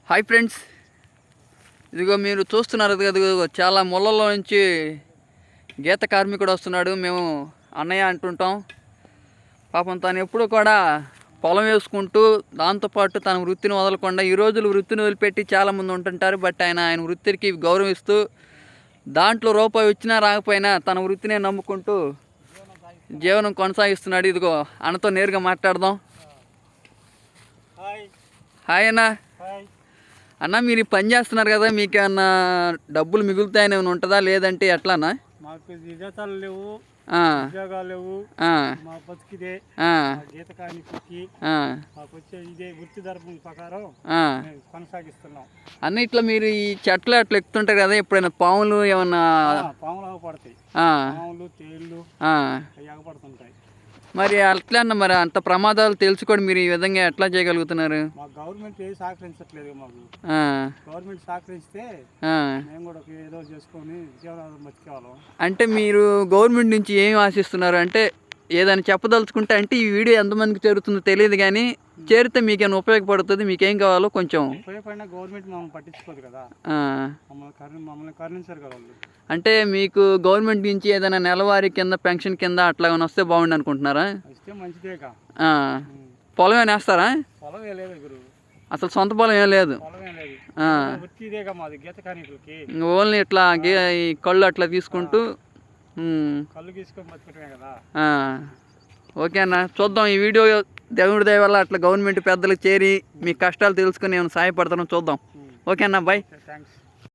Hi friends, ఇదిగో మీరు చూస్తున్నారు కదా, చాలా ముళ్ళల్లో నుంచి గీత కార్మికుడు వస్తున్నాడు. మేము అన్నయ్య అంటుంటాం. పాపం తను ఎప్పుడు కూడా పొలం వేసుకుంటూ దాంతోపాటు తన వృత్తిని వదలకుండా ఈ రోజులు వృత్తిని వదిలిపెట్టి చాలామంది ఉంటుంటారు. బట్ ఆయన వృత్తికి గౌరవిస్తూ దాంట్లో రూపాయి వచ్చినా రాకపోయినా తన వృత్తినే నమ్ముకుంటూ జీవనం కొనసాగిస్తున్నాడు. ఇదిగో అన్నతో నేరుగా మాట్లాడదాం. హాయ్ అన్న. అన్న, మీరు పని చేస్తున్నారు కదా, మీకు ఏమన్నా డబ్బులు మిగులుతాయని ఏమైనా ఉంటుందా, లేదంటే ఎట్లానా? మాకు జీతాలు లేవు, ఉద్యోగాలు లేవు, మా బతికిదే గీత కార్మికుడికి మాకు వచ్చే ఇదే వృత్తి ధర్మం ప్రకారం కొనసాగిస్తున్నాం. అన్న, ఇట్లా మీరు ఈ చెట్లు అట్లా ఎక్కుతుంటారు కదా, ఎప్పుడైనా పాములు ఏమన్నా? పాములు ఆగపడతాయి, పాములు తేళ్ళు అవి ఆగపడుతుంటాయి. మరి అట్లా అన్న, మరి అంత ప్రమాదాలు తెలుసుకొని మీరు ఈ విధంగా ఎట్లా చేయగలుగుతున్నారు? మాకు గవర్నమెంట్ ఏది సహకరించట్లేదు. మాకు గవర్నమెంట్ సహకరిస్తే మేము కూడా ఏదో చేసుకొని జీవనాధారం బతికేవాళ్ళం. అంటే మీరు గవర్నమెంట్ నుంచి ఏం ఆశిస్తున్నారు? అంటే ఏదైనా చెప్పదలుచుకుంటే, అంటే ఈ వీడియో ఎంతమందికి చేరుతుందో తెలియదు, కానీ చేరితే మీకేమైనా ఉపయోగపడుతుంది, మీకేం కావాలో కొంచెం. ఉపయోగపడినా గవర్నమెంట్ మమ్మల్ని పట్టించుకోదు కదా, మమ్మల్ని కరుణించారు కదా వాళ్ళు. అంటే మీకు గవర్నమెంట్ నుంచి ఏదైనా నెలవారీ కింద పెన్షన్ కింద అట్లా వస్తే బాగుండి అనుకుంటున్నారా? ఇస్తే మంచిదేగా. పొలం ఏమైనా వేస్తారా? పొలం లేదు గురు, అసలు సొంత పొలం ఏం లేదు. ఓన్లీ ఇట్లా ఈ కళ్ళు అట్లా తీసుకుంటూ కళ్ళు తీసుకొని బతుకటమే కదా. ఓకే అన్న, చూద్దాం. ఈ వీడియో దేవుడి దయ వల్ల అట్లా గవర్నమెంట్ పెద్దలు చేరి మీ కష్టాలు తెలుసుకుని ఏమైనా సహాయపడతానో చూద్దాం. ఓకే అన్న, బాయ్. థ్యాంక్స్.